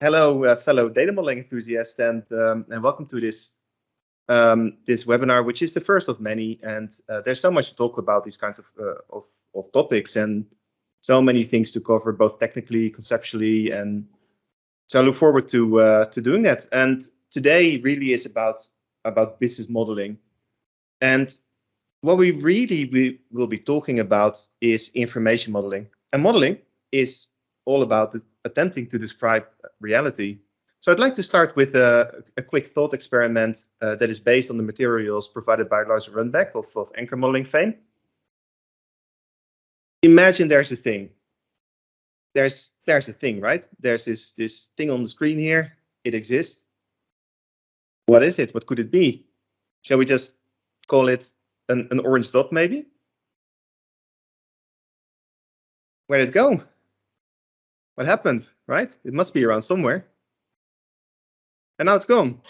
Hello, fellow data modeling enthusiasts, and welcome to this webinar, which is the first of many. And there's so much to talk about these kinds of topics, and so many things to cover, both technically, conceptually, and so I look forward to doing that. And today really is about business modeling, and what we will be talking about is information modeling. And modeling is all about attempting to describe reality. So I'd like to start with a quick thought experiment that is based on the materials provided by Lars Runbeck of anchor modeling fame. Imagine there's a thing. There's a thing, right? There's this thing on the screen here. It exists. What is it? What could it be? Shall we just call it an orange dot, maybe? Where did it go? What happened, right? It must be around somewhere. And now it's gone.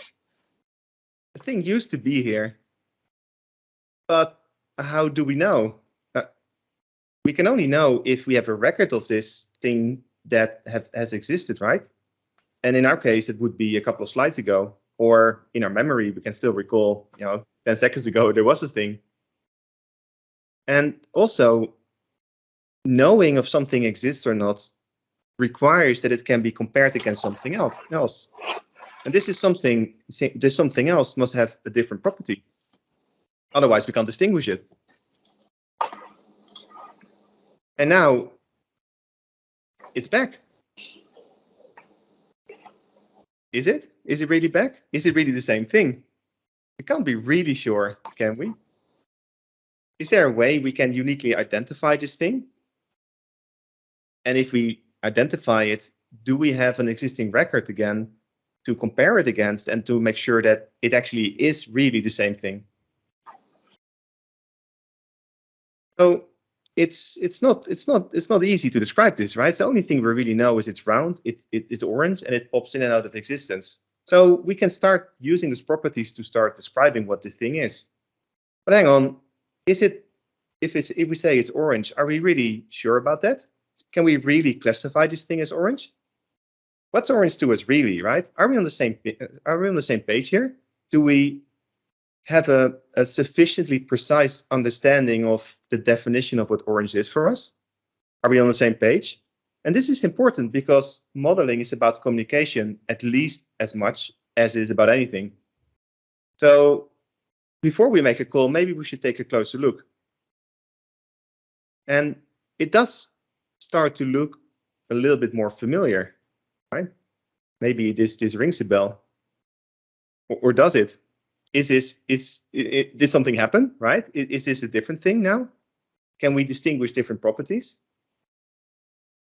The thing used to be here. But how do we know? We can only know if we have a record of this thing that has existed, right? And in our case, it would be a couple of slides ago, or in our memory, we can still recall, 10 seconds ago, there was a thing. And also, knowing if something exists or not requires that it can be compared against something else. And this something else must have a different property. Otherwise, we can't distinguish it. And now it's back. Is it? Is it really back? Is it really the same thing? We can't be really sure, can we? Is there a way we can uniquely identify this thing? And if we identify it, do we have an existing record again to compare it against and to make sure that it actually is really the same thing? So it's not easy to describe this, right? The only thing we really know is it's round, it's orange, and it pops in and out of existence. So we can start using these properties to start describing what this thing is. But hang on, if we say it's orange, are we really sure about that? Can we really classify this thing as orange? What's orange to us really, right? Are we on the same page here? Do we have a sufficiently precise understanding of the definition of what orange is for us? Are we on the same page? And this is important because modeling is about communication at least as much as it is about anything. So before we make a call, maybe we should take a closer look. And it does start to look a little bit more familiar, right? Maybe this rings a bell. Or does it? Did something happen, right? Is this a different thing now? Can we distinguish different properties?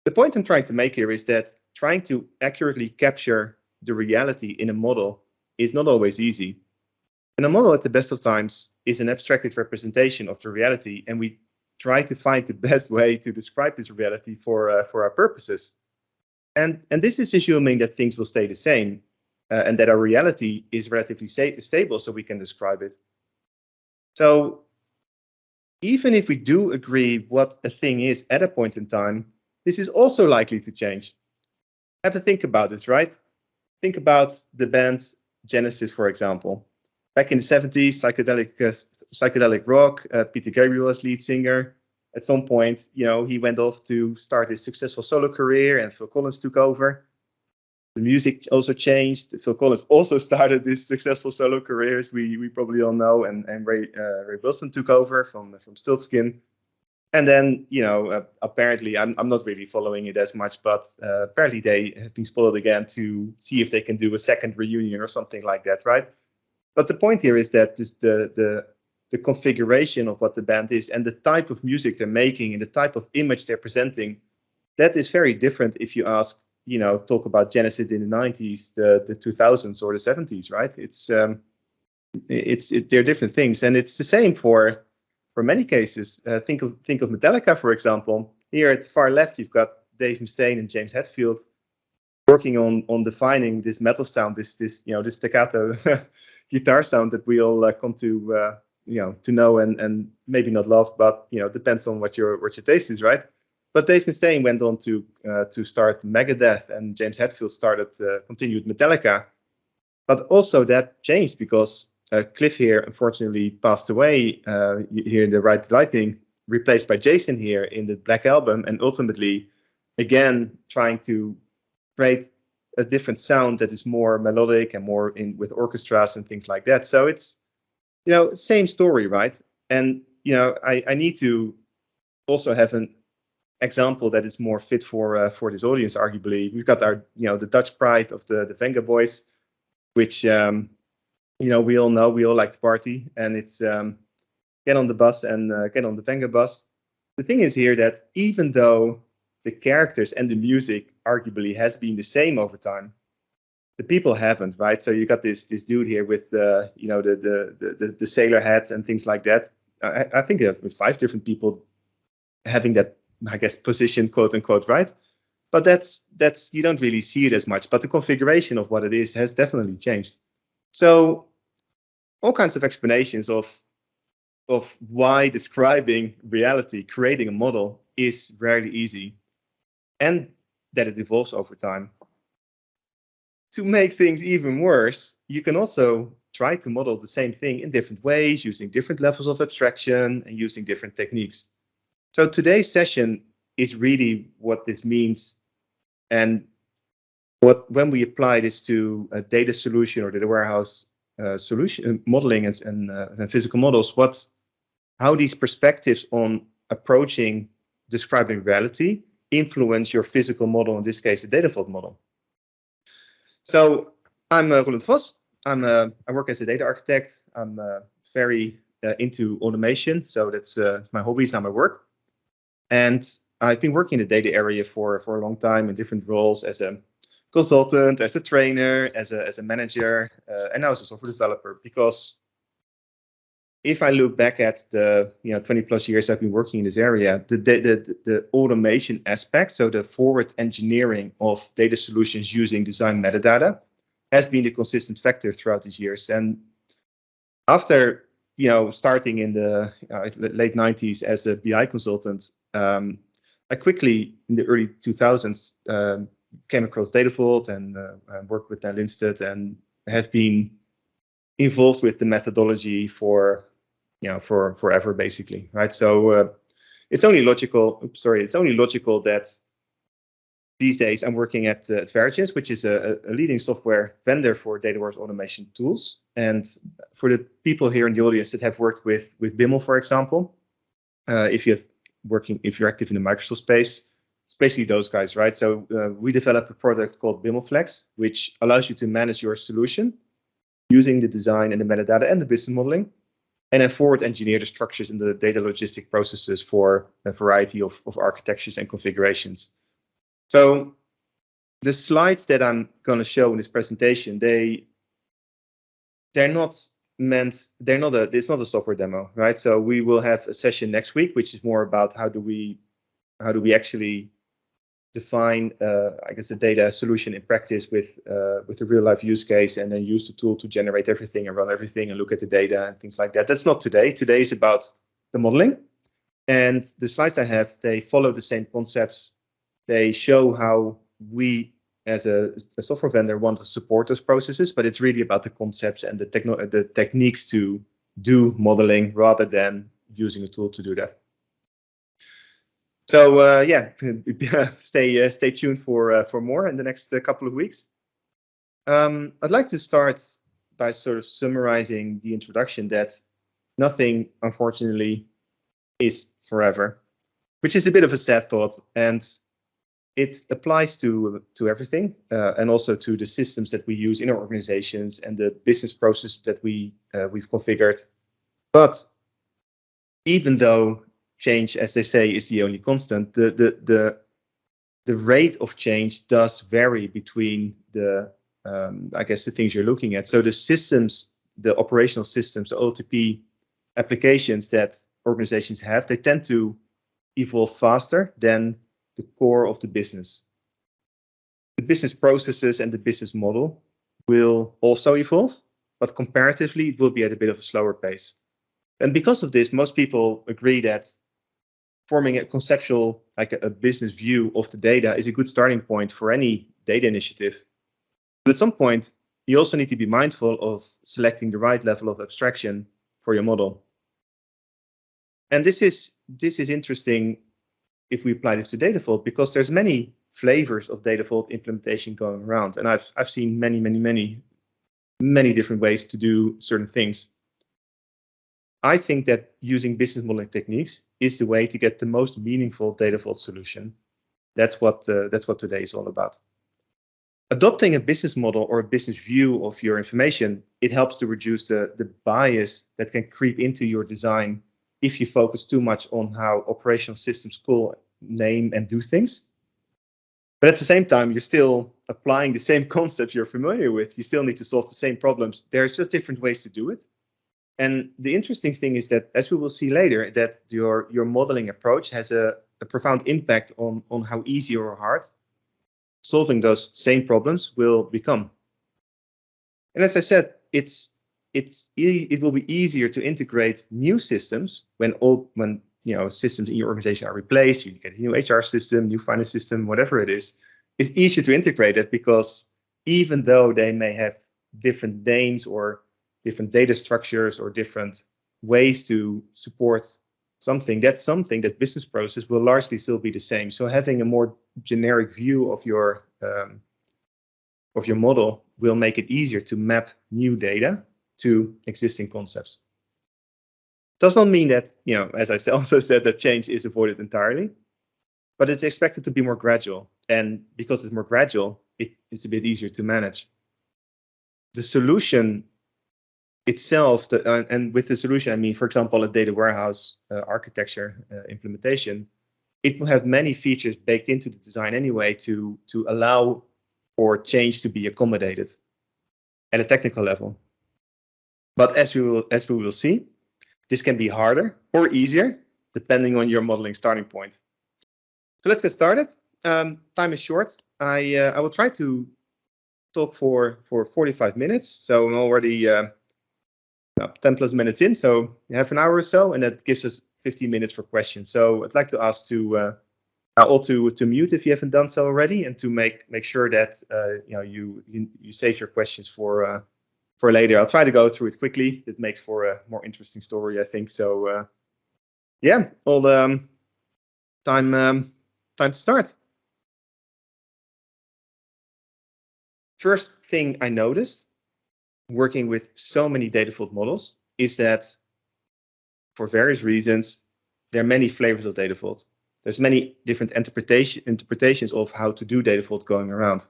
The point I'm trying to make here is that trying to accurately capture the reality in a model is not always easy. And a model at the best of times is an abstracted representation of the reality, and we try to find the best way to describe this reality for our purposes. And this is assuming that things will stay the same. And that our reality is relatively stable, so we can describe it. So even if we do agree what a thing is at a point in time, this is also likely to change. Have to think about it, right? Think about the band Genesis, for example. Back in the 70s, psychedelic rock, Peter Gabriel as lead singer. At some point, he went off to start his successful solo career, and Phil Collins took over. The music also changed. Phil Collins also started this successful solo career, as we probably all know, and Ray Wilson took over from Stiltskin. And then, apparently, I'm not really following it as much, but apparently they have been spotted again to see if they can do a second reunion or something like that, right? But the point here is that the configuration of what the band is and the type of music they're making and the type of image they're presenting, that is very different if you talk about Genesis in the 90s, the 2000s, or the 70s, right? They're different things, and it's the same for many cases. Think of Metallica, for example. Here at the far left, you've got Dave Mustaine and James Hetfield working on defining this metal sound, this staccato guitar sound that we all come to know and maybe not love, but depends on what your taste is, right? But Dave Mustaine went on to start Megadeth, and James Hetfield continued Metallica. But also that changed because Cliff here unfortunately passed away here in the Ride the Lightning, replaced by Jason here in the Black Album, and ultimately, again, trying to create a different sound that is more melodic and more in with orchestras and things like that. So it's, same story, right? And, I need to also have an example that is more fit for this audience, arguably. We've got our, the Dutch pride of the Venga Boys, which, we all know, we all like to party, and it's get on the bus and get on the Venga bus. The thing is here that even though the characters and the music arguably has been the same over time, the people haven't, right? So you got this dude here with the sailor hat and things like that. I think with 5 different people having that, I guess, position, quote unquote, right? But that's you don't really see it as much. But the configuration of what it is has definitely changed. So all kinds of explanations of why describing reality, creating a model, is rarely easy, and that it evolves over time. To make things even worse, you can also try to model the same thing in different ways, using different levels of abstraction and using different techniques. So today's session is really what this means, and when we apply this to a data solution or data warehouse solution modeling and physical models, how these perspectives on approaching describing reality influence your physical model, in this case, the data vault model. So I'm Roland Vos. I work as a data architect. I'm very into automation, so that's my hobbies and my work. And I've been working in the data area for a long time in different roles, as a consultant, as a trainer, as a manager, and now as a software developer. Because if I look back at the 20 plus years I've been working in this area, the automation aspect, so the forward engineering of data solutions using design metadata, has been the consistent factor throughout these years. And after starting in the late 90s as a BI consultant, I quickly in the early 2000s came across Data Vault and worked with Dan Lindstedt, and have been involved with the methodology for forever, basically, right? So it's only logical that these days I'm working at Varigence, which is a leading software vendor for data warehouse automation tools. And for the people here in the audience that have worked with Biml, for example, if you're active in the Microsoft space, it's basically those guys, right? So we developed a product called BimlFlex, which allows you to manage your solution using the design and the metadata and the business modeling, and then forward engineer the structures and the data logistic processes for a variety of architectures and configurations. So the slides that I'm going to show in this presentation, it's not a software demo, right? So we will have a session next week, which is more about how do we actually define, I guess, a data solution in practice with a real life use case, and then use the tool to generate everything and run everything and look at the data and things like that. That's not today. Today is about the modeling. And the slides I have, they follow the same concepts. They show how we, as a software vendor, want to support those processes, but it's really about the concepts and the techniques to do modeling rather than using a tool to do that. So stay tuned for more in the next couple of weeks. I'd like to start by sort of summarizing the introduction that nothing, unfortunately, is forever, which is a bit of a sad thought, and it applies to everything, and also to the systems that we use in our organizations and the business processes that we've configured. But even though change, as they say, is the only constant, the rate of change does vary between I guess the things you're looking at. So the systems, the operational systems, the OTP applications that organizations have, they tend to evolve faster than the core of the business. The business processes and the business model will also evolve, but comparatively, it will be at a bit of a slower pace. And because of this, most people agree that forming a conceptual like a business view of the data is a good starting point for any data initiative. But at some point, you also need to be mindful of selecting the right level of abstraction for your model. And this is interesting if we apply this to data vault, because there's many flavors of data vault implementation going around. And I've seen many different ways to do certain things. I think that using business modeling techniques is the way to get the most meaningful data vault solution. That's what today is all about. Adopting a business model or a business view of your information, it helps to reduce the bias that can creep into your design if you focus too much on how operational systems call, name, and do things. But at the same time, you're still applying the same concepts you're familiar with. You still need to solve the same problems. There's just different ways to do it. And the interesting thing is that, as we will see later, that your modeling approach has a profound impact on how easy or hard solving those same problems will become. And as I said, it will be easier to integrate new systems when systems in your organization are replaced. You get a new HR system, new finance system, whatever it is. It's easier to integrate it, because even though they may have different names or different data structures or different ways to support something, that business process will largely still be the same. So having a more generic view of your model will make it easier to map new data to existing concepts. Does not mean that, as I also said, that change is avoided entirely, but it's expected to be more gradual. And because it's more gradual, it's a bit easier to manage. The solution itself, and with the solution, I mean, for example, a data warehouse architecture implementation, it will have many features baked into the design anyway to allow for change to be accommodated at a technical level. But as we will see, this can be harder or easier depending on your modeling starting point. So let's get started. Time is short. I will try to talk for 45 minutes. So I'm already 10 plus minutes in, so half an hour or so, and that gives us 15 minutes for questions. So I'd like to ask all to mute if you haven't done so already, and to make sure that you save your questions for later. I'll try to go through it quickly. It makes for a more interesting story, I think. So yeah, all the time to start. First thing I noticed working with so many data vault models is that, for various reasons, there are many flavors of data vault. There's many different interpretations of how to do data vault going around.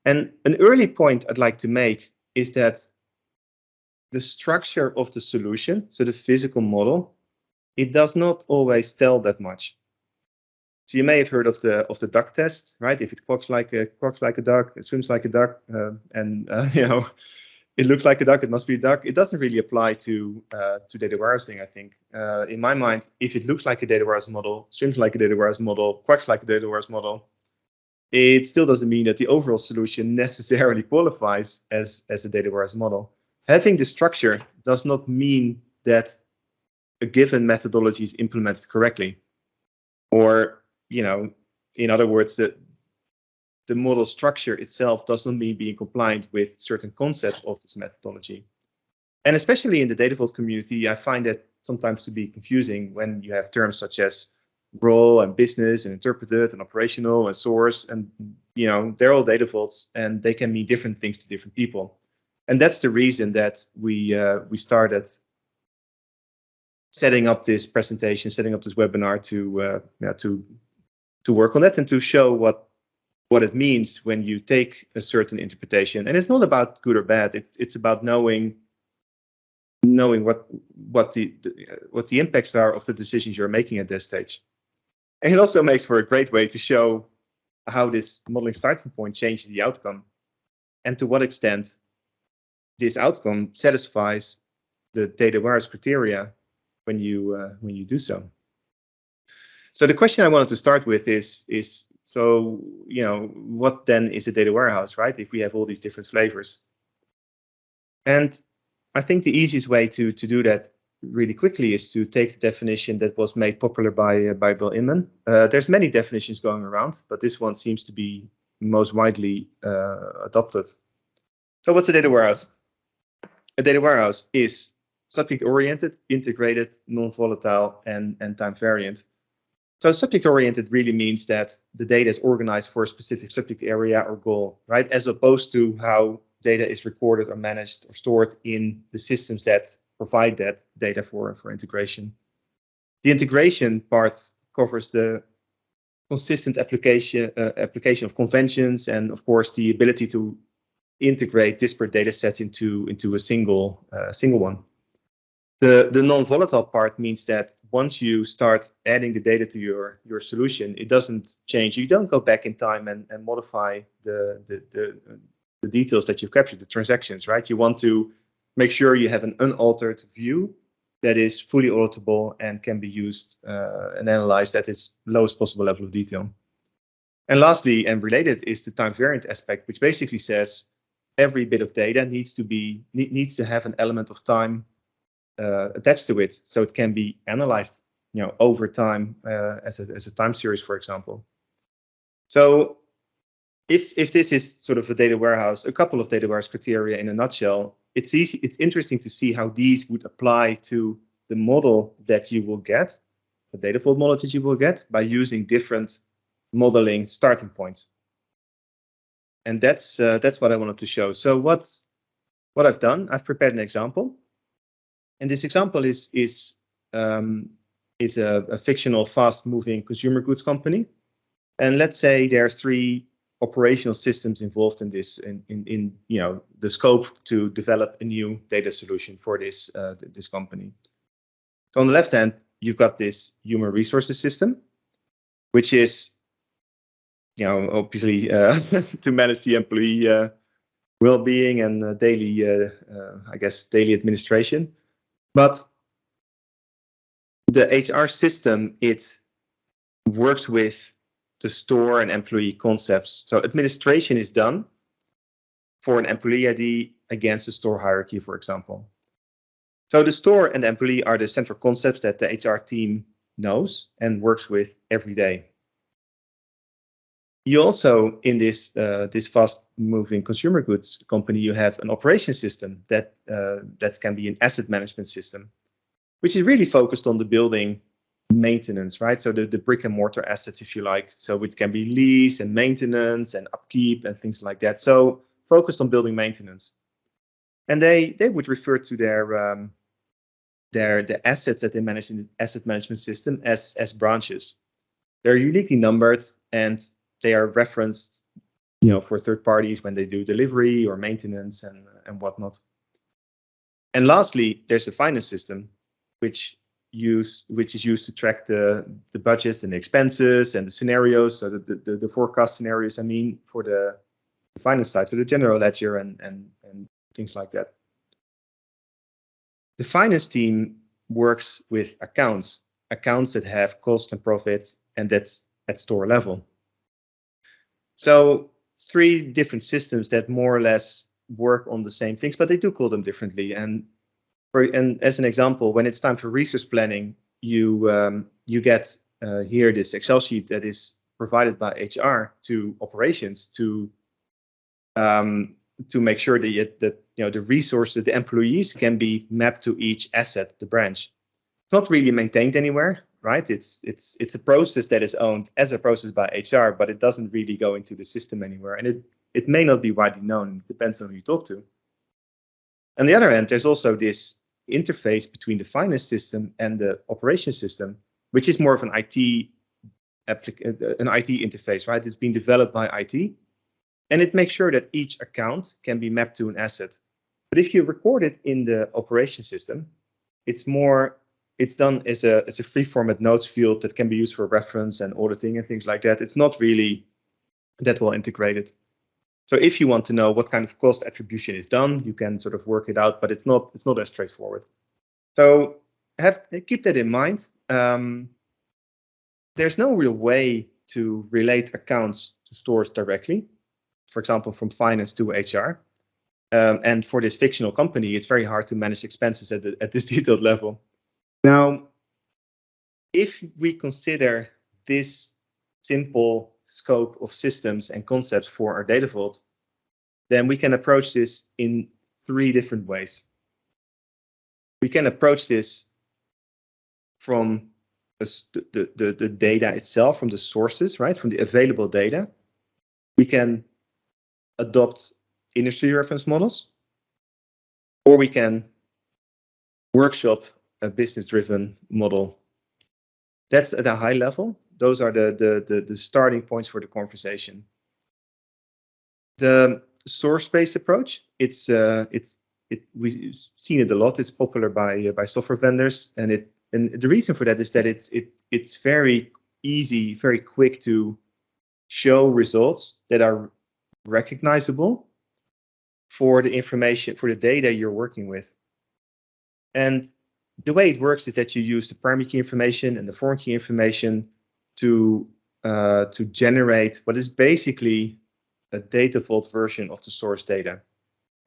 And an early point I'd like to make is that the structure of the solution, so the physical model, it does not always tell that much. So you may have heard of the duck test, right? If it quacks like a duck, it swims like a duck, it looks like a duck, it must be a duck. It doesn't really apply to data warehousing, I think. In my mind, if it looks like a data warehouse model, swims like a data warehouse model, quacks like a data warehouse model, it still doesn't mean that the overall solution necessarily qualifies as a data warehouse model. Having the structure does not mean that a given methodology is implemented correctly. Or, in other words, the model structure itself does not mean being compliant with certain concepts of this methodology. And especially in the data vault community, I find that sometimes to be confusing when you have terms such as role and business and interpreted and operational and source, and they're all data vaults and they can mean different things to different people. And that's the reason that we started setting up this presentation, setting up this webinar to work on that and to show what it means when you take a certain interpretation. And it's not about good or bad. It's about knowing what the impacts are of the decisions you're making at this stage. And it also makes for a great way to show how this modeling starting point changes the outcome, and to what extent this outcome satisfies the data warehouse criteria when you do so. So the question I wanted to start with is so, what then is a data warehouse, right? If we have all these different flavors. And I think the easiest way to do that really quickly is to take the definition that was made popular by Bill Inman. There's many definitions going around, but this one seems to be most widely adopted. So what's a data warehouse? A data warehouse is subject-oriented, integrated, non-volatile, and time-variant. So subject-oriented really means that the data is organized for a specific subject area or goal, right? As opposed to how data is recorded or managed or stored in the systems that provide that data for integration. The integration part covers the consistent application of conventions and, of course, the ability to integrate disparate data sets into a single one. The non-volatile part means that once you start adding the data to your solution, it doesn't change. You don't go back in time and modify the details that you've captured, the transactions, right? You want to make sure you have an unaltered view that is fully auditable and can be used and analyzed at its lowest possible level of detail. And lastly, and related, is the time variant aspect, which basically says every bit of data needs to have an element of time attached to it, so it can be analyzed, over time as a time series, for example. So if this is sort of a data warehouse, a couple of data warehouse criteria in a nutshell, it's interesting to see how these would apply to the model that you will get, the data vault model that you will get, by using different modeling starting points. And that's what I wanted to show. So what I've done, I've prepared an example. And this example is a fictional, fast-moving consumer goods company. And let's say there's 3 operational systems involved in this, in the scope to develop a new data solution for this company. So on the left hand, you've got this human resources system, which is obviously to manage the employee well-being and daily administration. But the HR system, it works with the store and employee concepts. So administration is done for an employee ID against the store hierarchy, for example. So the store and the employee are the central concepts that the HR team knows and works with every day. You also, in this fast-moving consumer goods company, you have an operation system that can be an asset management system, which is really focused on the building maintenance, right? So the brick and mortar assets, if you like. So it can be lease and maintenance and upkeep and things like that. So focused on building maintenance. And they would refer to the assets that they manage in the asset management system as branches. They're uniquely numbered and they are referenced, for third parties when they do delivery or maintenance and whatnot. And lastly, there's a finance system, which is used to track the budgets and the expenses and the scenarios, so the forecast scenarios, for the finance side, so the general ledger and things like that. The finance team works with accounts that have cost and profit, and that's at store level. So 3 different systems that more or less work on the same things, but they do call them differently. And as an example, when it's time for resource planning, you get here this Excel sheet that is provided by HR to operations to make sure that the resources, the employees, can be mapped to each asset, the branch. It's not really maintained anywhere, right? It's a process that is owned as a process by HR, but it doesn't really go into the system anywhere, and it may not be widely known. It depends on who you talk to. On the other hand, there's also this interface between the finance system and the operation system, which is more of an IT interface, right? It's been developed by IT, and it makes sure that each account can be mapped to an asset. But if you record it in the operation system, it's done as a free format notes field that can be used for reference and auditing and things like that. It's not really that well integrated. So if you want to know what kind of cost attribution is done, you can sort of work it out, but it's not as straightforward. So keep that in mind. There's no real way to relate accounts to stores directly, for example, from finance to HR. And for this fictional company, it's very hard to manage expenses at this detailed level. Now, if we consider this simple scope of systems and concepts for our data vault, then we can approach this in 3 different ways. We can approach this from the data itself, from the sources, right? From the available data. We can adopt industry reference models, or we can workshop a business-driven model. That's at a high level. Those are the starting points for the conversation. The source-based approach, we've seen it a lot. It's popular by software vendors, and the reason for that is that it's very easy, very quick to show results that are recognizable for the information, for the data you're working with. And the way it works is that you use the primary key information and the foreign key information to generate what is basically a data vault version of the source data.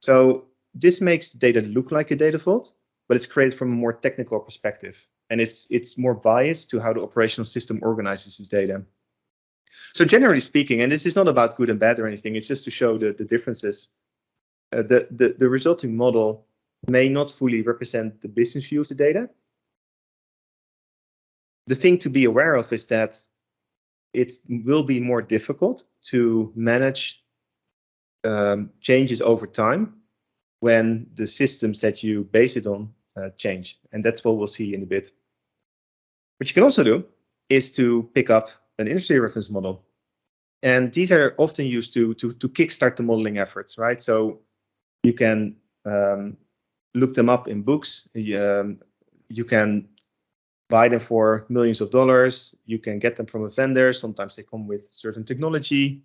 So this makes the data look like a data vault, but it's created from a more technical perspective, and it's more biased to how the operational system organizes its data. So generally speaking, and this is not about good and bad or anything, it's just to show the differences. The resulting model may not fully represent the business view of the data. The thing to be aware of is that it will be more difficult to manage changes over time when the systems that you base it on change. And that's what we'll see in a bit. What you can also do is to pick up an industry reference model. And these are often used to kickstart the modeling efforts, right? So you can look them up in books. You can buy them for millions of dollars. You can get them from a vendor. Sometimes they come with certain technology.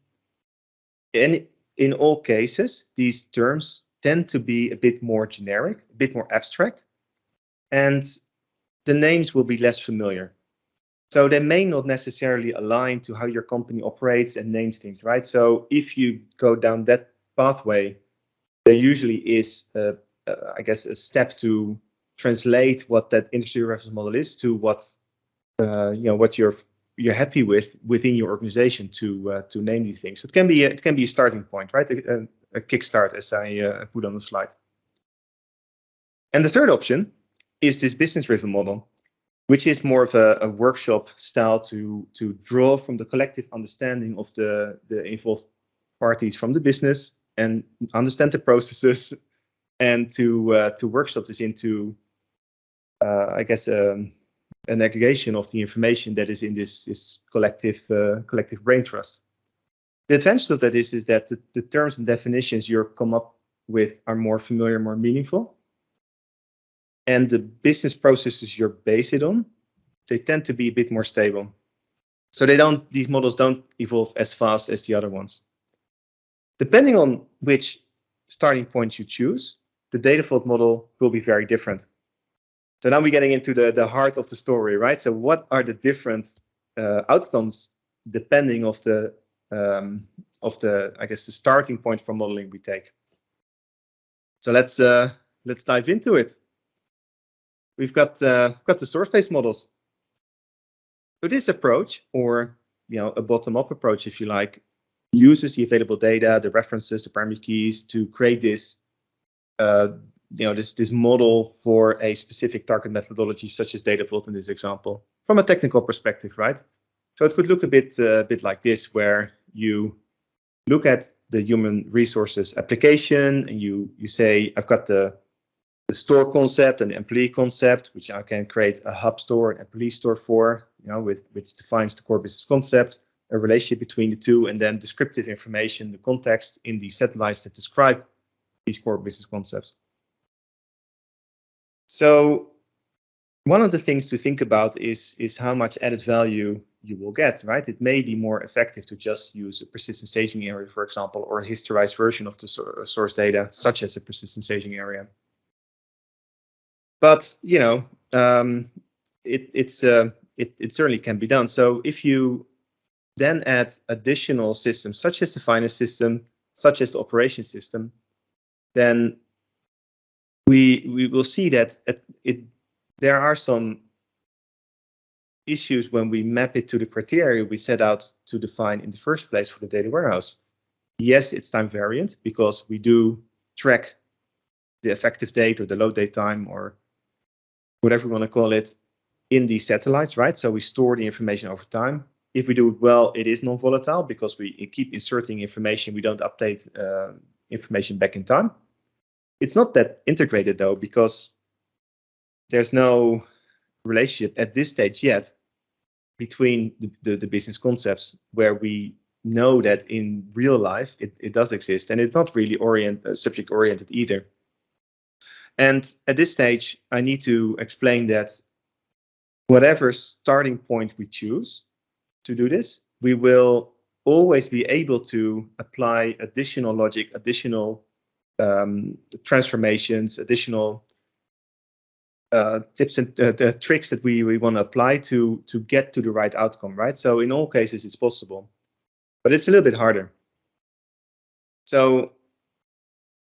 And in all cases, these terms tend to be a bit more generic, a bit more abstract, and the names will be less familiar. So they may not necessarily align to how your company operates and names things, right? So if you go down that pathway, there usually is, I guess, a step to translate what that industry reference model is to what what you're happy with within your organization to name these things. So it can be a starting point, right? A kickstart, as I put on the slide. And the third option is this business-driven model, which is more of a workshop style to draw from the collective understanding of the involved parties from the business and understand the processes, and to workshop this into, I guess, an aggregation of the information that is in this collective brain trust. The advantage of that is that the terms and definitions you come up with are more familiar, more meaningful. And the business processes you're based it on, they tend to be a bit more stable. So these models don't evolve as fast as the other ones. Depending on which starting point you choose, the data vault model will be very different. So now we're getting into the heart of the story, right? So what are the different outcomes depending of the I guess the starting point for modeling we take. So let's dive into it. We've got the source-based models. So this approach, or a bottom-up approach, if you like, uses the available data, the references, the primary keys to create this this model for a specific target methodology, such as data vault in this example, from a technical perspective, right? So it could look a bit like this, where you look at the human resources application and you say, I've got the store concept and the employee concept, which I can create a hub store, an employee store for, which defines the core business concept, a relationship between the two, and then descriptive information, the context in the set lines that describe these core business concepts. So one of the things to think about is how much added value you will get, right? It may be more effective to just use a persistent staging area, for example, or a historized version of the source data, such as a persistent staging area. But it certainly can be done. So if you then add additional systems, such as the finance system, such as the operation system, then we will see that there are some issues when we map it to the criteria we set out to define in the first place for the data warehouse. Yes, it's time variant because we do track the effective date or the load date time or whatever you want to call it in these satellites, right? So we store the information over time. If we do it well, it is non-volatile because we keep inserting information. We don't update information back in time. It's not that integrated though, because there's no relationship at this stage yet between the business concepts where we know that in real life it does exist, and it's not really subject oriented either. And at this stage, I need to explain that whatever starting point we choose to do this, we will always be able to apply additional logic, additional transformations, additional tips and the tricks that we want to apply to get to the right outcome, right? So in all cases, it's possible, but it's a little bit harder. So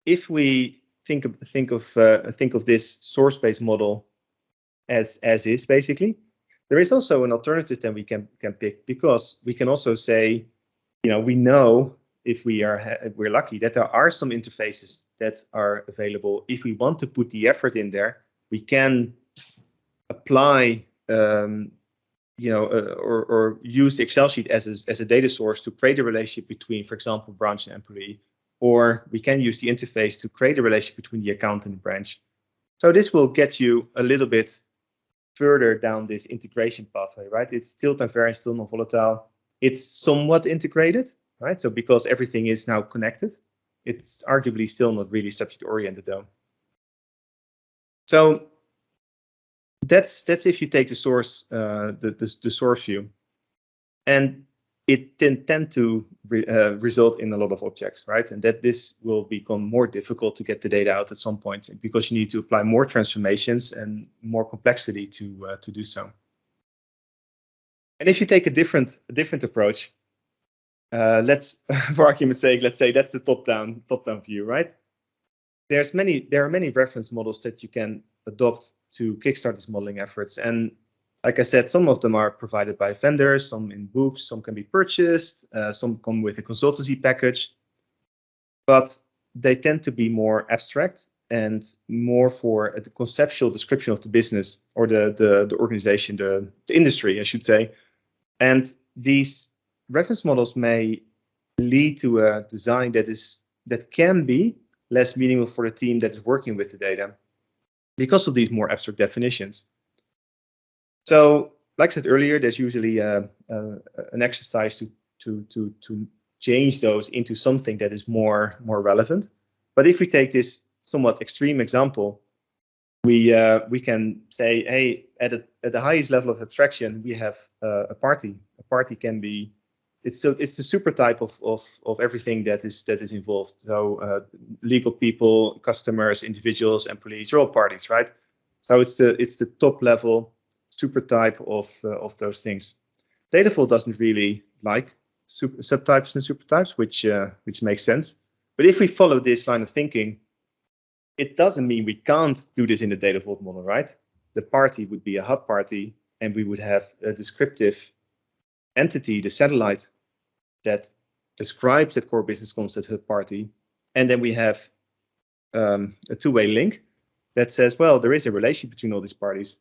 if we think of this source-based model as is, basically, there is also an alternative that we can pick, because we can also say, we know if we're lucky that there are some interfaces that are available. If we want to put the effort in there, we can apply, or use the Excel sheet as a data source to create a relationship between, for example, branch and employee, or we can use the interface to create a relationship between the account and the branch. So this will get you a little bit further down this integration pathway, right? It's still time variant, still non-volatile. It's somewhat integrated, right? So because everything is now connected, it's arguably still not really subject-oriented though. So that's if you take the source, the source view, and it tend to result in a lot of objects, right? And that this will become more difficult to get the data out at some point, because you need to apply more transformations and more complexity to do so. And if you take a different approach, let's, for argument's sake, let's say that's the top-down view, right? There are many reference models that you can adopt to kickstart these modeling efforts. And like I said, some of them are provided by vendors, some in books, some can be purchased, some come with a consultancy package, but they tend to be more abstract and more for a conceptual description of the business or the organization, the industry, I should say. And these reference models may lead to a design that can be less meaningful for the team that is working with the data because of these more abstract definitions. So, like I said earlier, there's usually an exercise to change those into something that is more relevant. But if we take this somewhat extreme example, we can say, hey, at the highest level of abstraction, we have a party. A party can be, it's the super type of everything that is involved. So legal people, customers, individuals, employees are all parties, right? So it's the top level super type of those things. Dataflow doesn't really like subtypes and supertypes, which makes sense. But if we follow this line of thinking, it doesn't mean we can't do this in the Dataflow model, right? The party would be a hub party, and we would have a descriptive entity, the satellite, that describes that core business concept hub party. And then we have a two-way link that says, well, there is a relationship between all these parties,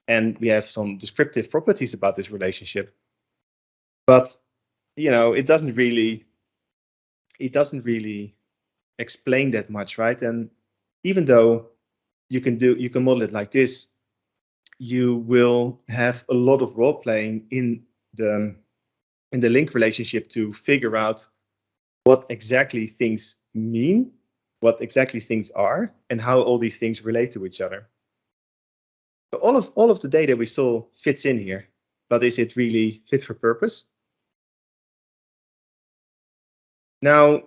and we have some descriptive properties about this relationship. But it doesn't really explain that much, right? And even though you can model it like this, you will have a lot of role playing in the link relationship to figure out what exactly things mean, what exactly things are, and how all these things relate to each other. So all of the data we saw fits in here, but is it really fit for purpose? Now,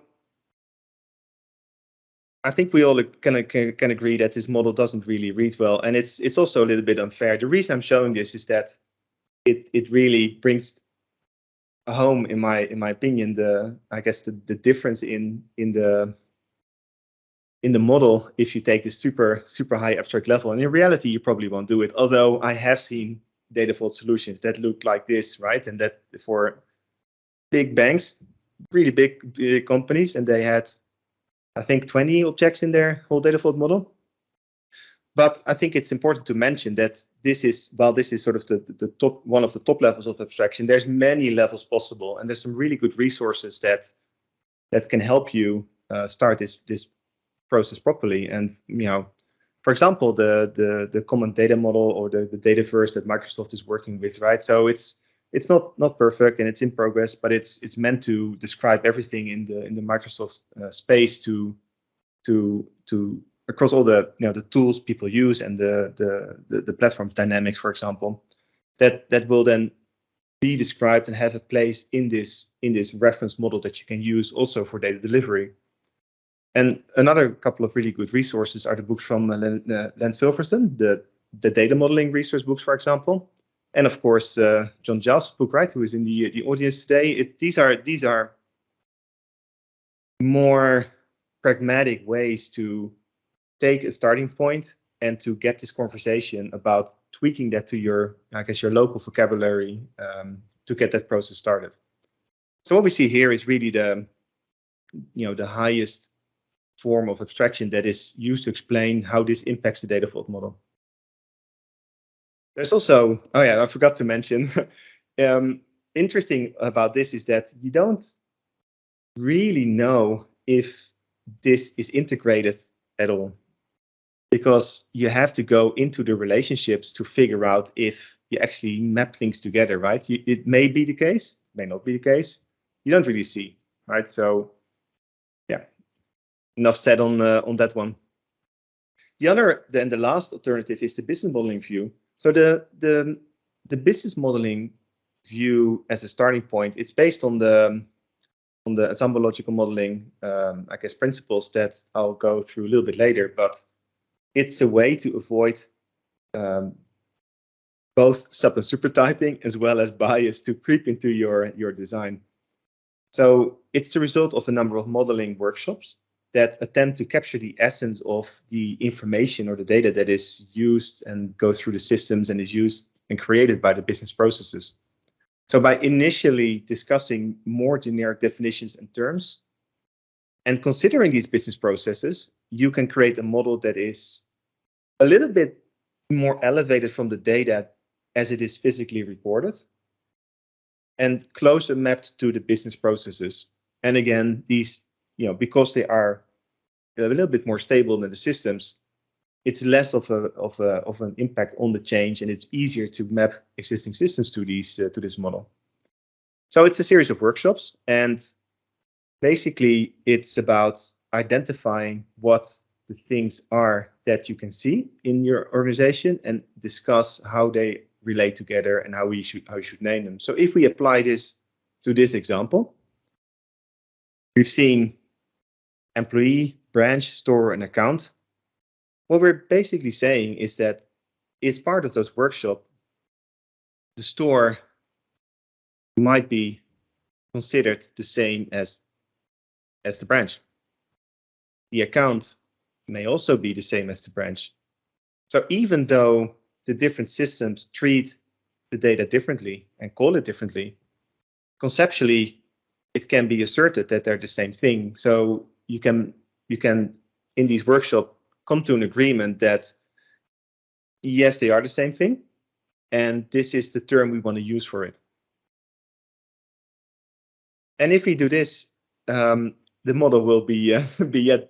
I think we all can agree that this model doesn't really read well, and it's also a little bit unfair. The reason I'm showing this is that it really brings home, in my opinion, the difference in the model if you take this super high abstract level. And in reality, you probably won't do it. Although I have seen data vault solutions that look like this, right? And that for big banks, really big companies, and they had, I think, 20 objects in their whole data vault model. But I think it's important to mention that this is, while this is sort of the top, one of the top levels of abstraction, there's many levels possible, and there's some really good resources that can help you start this process properly. And for example, the common data model or the Dataverse that Microsoft is working with, right? So it's not perfect and it's in progress, but it's meant to describe everything in the Microsoft space to across all the the tools people use and the platform dynamics, for example, that will then be described and have a place in this reference model that you can use also for data delivery. And another couple of really good resources are the books from Len Silverstone, the data modeling resource books, for example, and of course John Giles' book, right, who is in the audience today. These are more pragmatic ways to take a starting point and to get this conversation about tweaking that to your, I guess, your local vocabulary to get that process started. So what we see here is really the highest form of abstraction that is used to explain how this impacts the data vault model. There's also, oh yeah, I forgot to mention, interesting about this is that you don't really know if this is integrated at all, because you have to go into the relationships to figure out if you actually map things together, right? It may be the case, may not be the case. You don't really see, right? So yeah, enough said on that one. The last alternative is the business modeling view. So the business modeling view as a starting point, it's based on the ensemble logical modeling, I guess, principles that I'll go through a little bit later, but it's a way to avoid both sub and super typing as well as bias to creep into your design. So it's the result of a number of modeling workshops that attempt to capture the essence of the information or the data that is used and goes through the systems and is used and created by the business processes. So by initially discussing more generic definitions and terms and considering these business processes, you can create a model that is a little bit more elevated from the data as it is physically reported and closer mapped to the business processes. And again, these, because they are a little bit more stable than the systems, it's less of an impact on the change, and it's easier to map existing systems to this model. So it's a series of workshops, and basically it's about identifying what the things are that you can see in your organization and discuss how they relate together and how you should name them. So if we apply this to this example, we've seen employee, branch, store, and account. What we're basically saying is that as part of those workshops, the store might be considered the same as the branch. The account may also be the same as the branch. So even though the different systems treat the data differently and call it differently, conceptually, it can be asserted that they're the same thing. So you can in these workshops come to an agreement that yes, they are the same thing, and this is the term we want to use for it. And if we do this, the model will be yet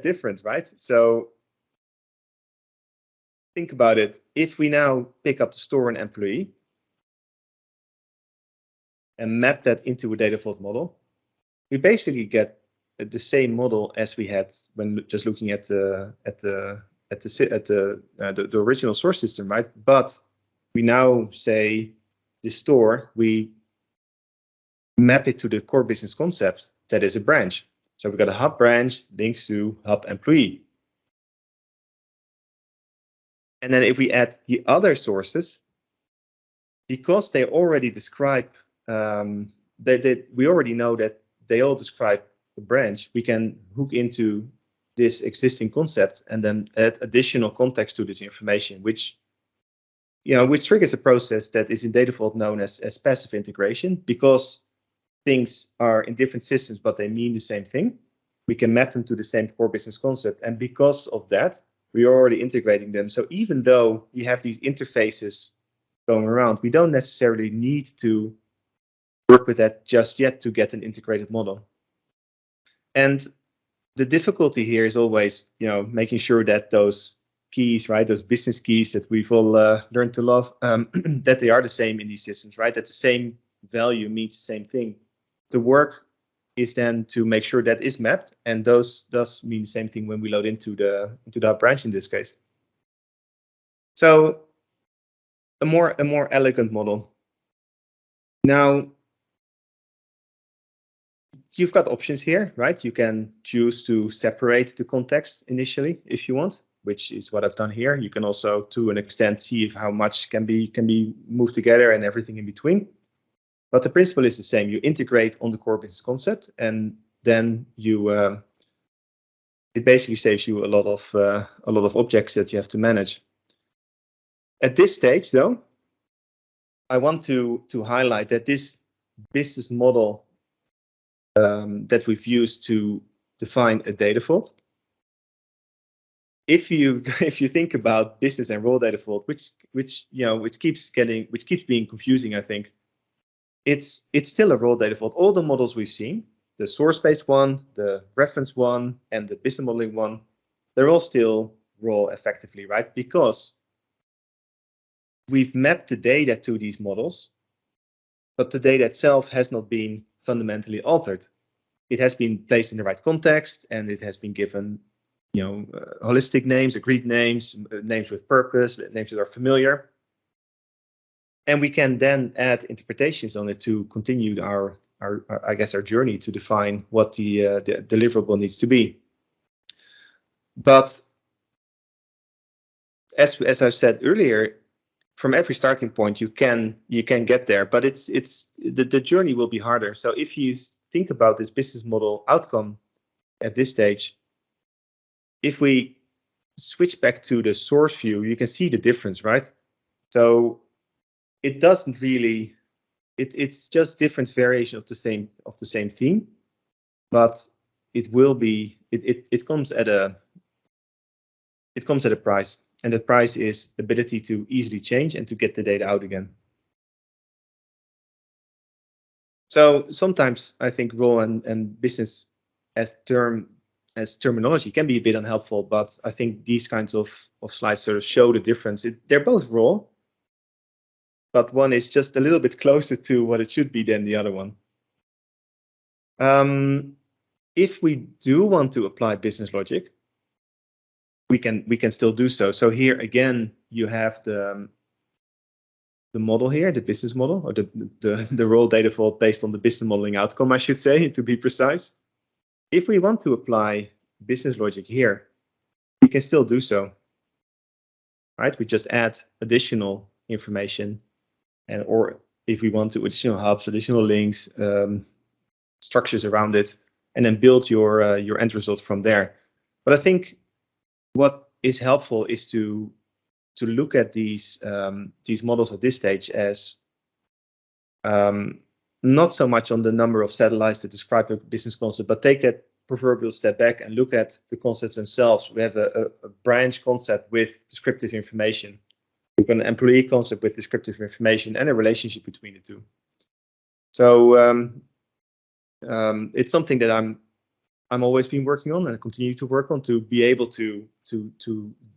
different, right? So think about it. If we now pick up the store and employee and map that into a data vault model, we basically get the same model as we had when just looking at the original source system, right? But we now say the store, we map it to the core business concept that is a branch. So we've got a hub branch links to hub employee. And then if we add the other sources, because they already describe, we already know that they all describe the branch, we can hook into this existing concept and then add additional context to this information, which which triggers a process that is in data vault known as passive integration. Because things are in different systems, but they mean the same thing, we can map them to the same core business concept. And because of that, we are already integrating them. So even though you have these interfaces going around, we don't necessarily need to work with that just yet to get an integrated model. And the difficulty here is always, making sure that those keys, right, those business keys that we've all learned to love, that they are the same in these systems, right? That the same value means the same thing. The work is then to make sure that is mapped, and those does mean the same thing when we load into the branch in this case. So a more elegant model. Now you've got options here, right? You can choose to separate the context initially if you want, which is what I've done here. You can also, to an extent, see if how much can be moved together and everything in between. But the principle is the same. You integrate on the core business concept, and then you it basically saves you a lot of objects that you have to manage. At this stage, though, I want to highlight that this business model that we've used to define a data vault. If you think about business and role data vault, which keeps being confusing, I think it's still a role data vault. All the models we've seen, the source-based one, the reference one, and the business modeling one, they're all still role effectively, right? Because we've mapped the data to these models, but the data itself has not been fundamentally altered. It has been placed in the right context, and it has been given, holistic names, agreed names, names with purpose, names that are familiar. And we can then add interpretations on it to continue our journey to define what the deliverable needs to be. But as I've said earlier, from every starting point you can get there, but the journey will be harder. So if you think about this business model outcome at this stage, if we switch back to the source view, you can see the difference, right? So it doesn't really, it's just different variation of the same theme, but it will be, it comes at a price, and that price is ability to easily change and to get the data out again. So sometimes I think role and business as terminology can be a bit unhelpful, but I think these kinds of slides sort of show the difference. They're both role, but one is just a little bit closer to what it should be than the other one. If we do want to apply business logic, we can still do so. So here again, you have the model here, the business model, or the role data vault based on the business modeling outcome, I should say, to be precise. If we want to apply business logic here, we can still do so, right? We just add additional information, or if we want to, additional hubs, additional links, structures around it, and then build your end result from there. But I think what is helpful is to look at these models at this stage as not so much on the number of satellites that describe a business concept, but take that proverbial step back and look at the concepts themselves. We have a branch concept with descriptive information. We've got an employee concept with descriptive information and a relationship between the two. So it's something that I'm always been working on and continue to work on, to be able to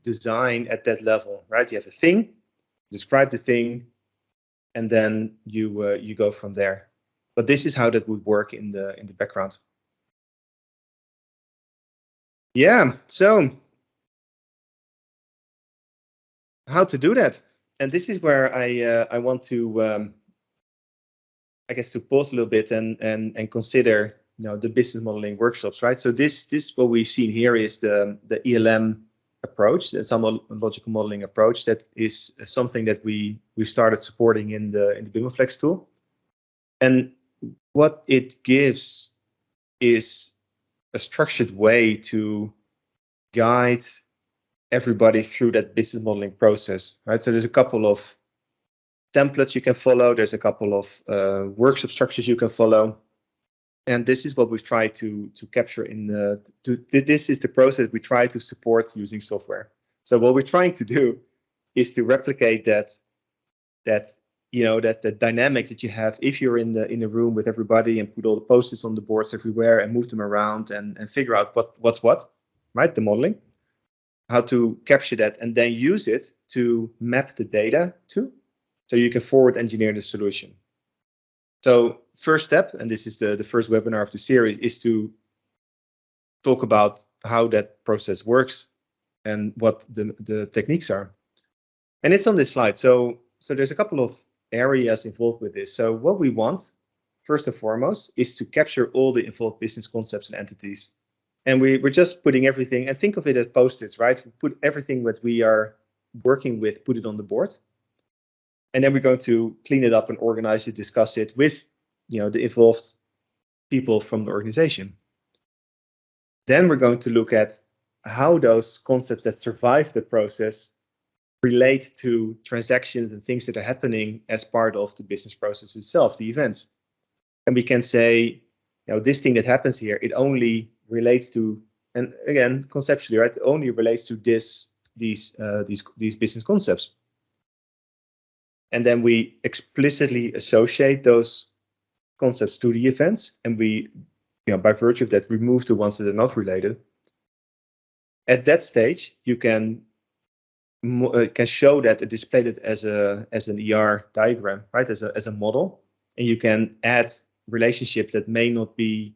design at that level, right? You have a thing, describe the thing, and then you go from there. But this is how that would work in the background. Yeah, so how to do that? And this is where I want to I guess to pause a little bit and consider the business modeling workshops, right? So this what we've seen here is the ELM approach, the some logical modeling approach. That is something that we've started supporting in the BimlFlex tool. And what it gives is a structured way to guide everybody through that business modeling process, right? So there's a couple of templates you can follow. There's a couple of workshop structures you can follow. And this is what we try to capture in this is the process we try to support using software. So what we're trying to do is to replicate that the dynamic that you have if you're in a room with everybody and put all the post-its on the boards everywhere and move them around and figure out what's what, right? The modeling, how to capture that and then use it to map the data to, so you can forward engineer the solution. So first step, and this is the first webinar of the series, is to talk about how that process works and what the techniques are. And it's on this slide. So there's a couple of areas involved with this. So what we want, first and foremost, is to capture all the involved business concepts and entities. And we're just putting everything, and think of it as post-its, right? We put everything that we are working with, put it on the board. And then we're going to clean it up and organize it, discuss it with, the involved people from the organization. Then we're going to look at how those concepts that survive the process relate to transactions and things that are happening as part of the business process itself, the events. And we can say, this thing that happens here, it only relates to, and again, conceptually, right, it only relates to these business concepts. And then we explicitly associate those concepts to the events, and we, by virtue of that, remove the ones that are not related. At that stage, you can show that, display it as an ER diagram, right, as a model, and you can add relationships that may not be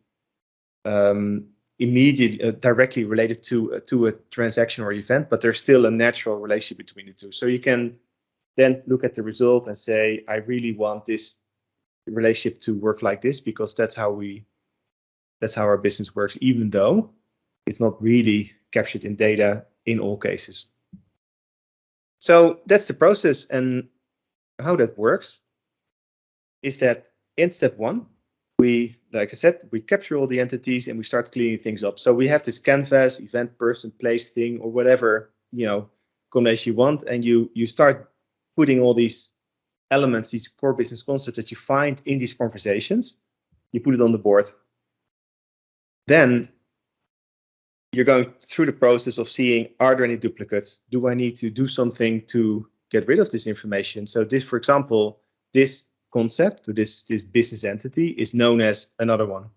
immediately directly related to a transaction or event, but there's still a natural relationship between the two. So you can then look at the result and say, I really want this relationship to work like this, because that's how our business works, even though it's not really captured in data in all cases. So that's the process, and how that works is that in step one, like I said, we capture all the entities and we start cleaning things up. So we have this canvas, event, person, place, thing, or whatever, combination you want, and you start putting all these elements, these core business concepts that you find in these conversations, you put it on the board. Then you're going through the process of seeing, are there any duplicates? Do I need to do something to get rid of this information? So this, for example, this concept, or this business entity, is known as another one.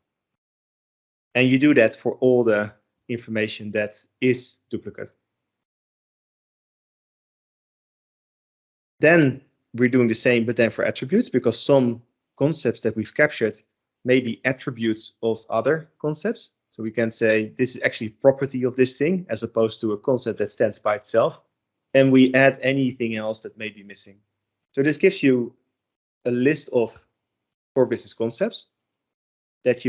And you do that for all the information that is duplicate. Then we're doing the same, but then for attributes, because some concepts that we've captured may be attributes of other concepts. So we can say this is actually property of this thing, as opposed to a concept that stands by itself. And we add anything else that may be missing. So this gives you a list of core business concepts that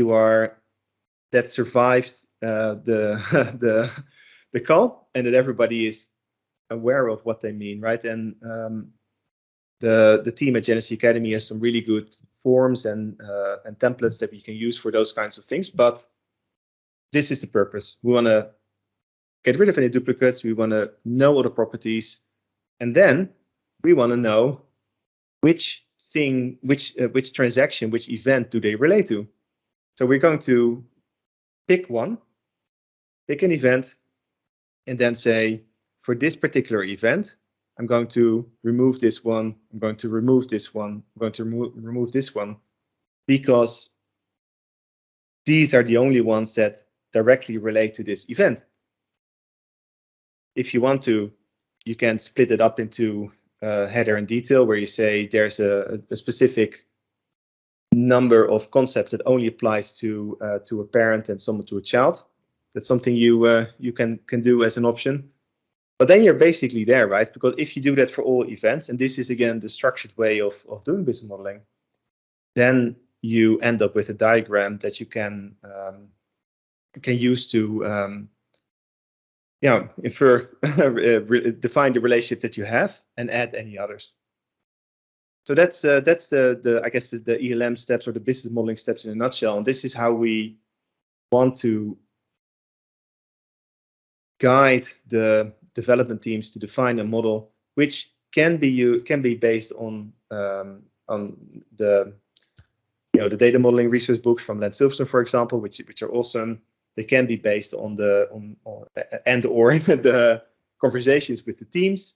survived the call, and that everybody is aware of what they mean, right? And the team at Genesee Academy has some really good forms and templates that we can use for those kinds of things. But this is the purpose. We want to get rid of any duplicates. We want to know all the properties, and then we want to know which transaction, which event do they relate to. So we're going to pick an event, and then say, for this particular event, I'm going to remove this one, I'm going to remove this one, I'm going to remove this one, because these are the only ones that directly relate to this event. If you want to, you can split it up into header and detail, where you say there's a specific number of concepts that only applies to a parent and someone to a child. That's something you can do as an option. But then you're basically there, right? Because if you do that for all events, and this is again the structured way of doing business modeling, then you end up with a diagram that you can use to infer, define the relationship that you have and add any others. So that's the I guess the ELM steps, or the business modeling steps in a nutshell. And this is how we want to guide the development teams to define a model which can be based on the the data modeling resource books from Len Silverstone, for example, which are awesome. They can be based on the conversations with the teams.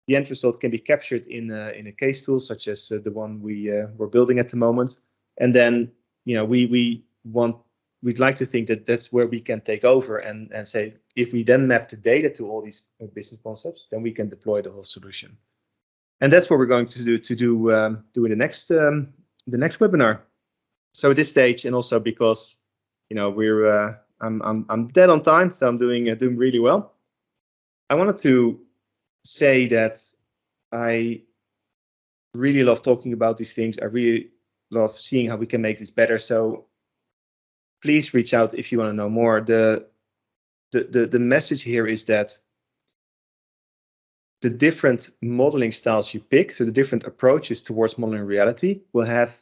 The end result can be captured in a case tool such as the one we're building at the moment. And then we'd like to think that that's where we can take over and say, if we then map the data to all these business concepts, then we can deploy the whole solution. And that's what we're going to do in the next webinar. So at this stage, and also because I'm dead on time, so I'm doing really well. I wanted to say that I really love talking about these things. I really love seeing how we can make this better. So please reach out if you want to know more. The message here is that the different modeling styles you pick, so the different approaches towards modeling reality, will have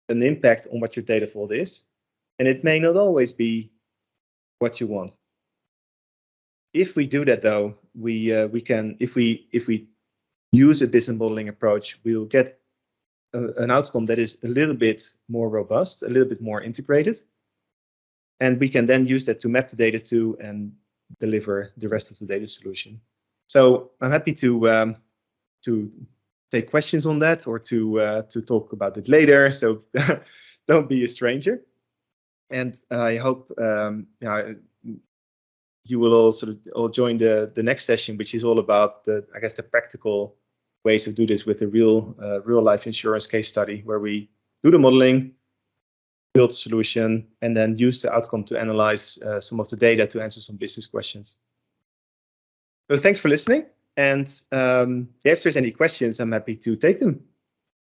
an impact on what your data vault is, and it may not always be what you want. If we do that, though, we can, if we use a business modeling approach, we'll get an outcome that is a little bit more robust, a little bit more integrated, and we can then use that to map the data to and deliver the rest of the data solution. So I'm happy to take questions on that, or to talk about it later. So don't be a stranger. And I hope you will all join the next session, which is all about the practical ways to do this with a real life insurance case study, where we do the modeling, build a solution, and then use the outcome to analyze some of the data to answer some business questions. So thanks for listening. And if there's any questions, I'm happy to take them.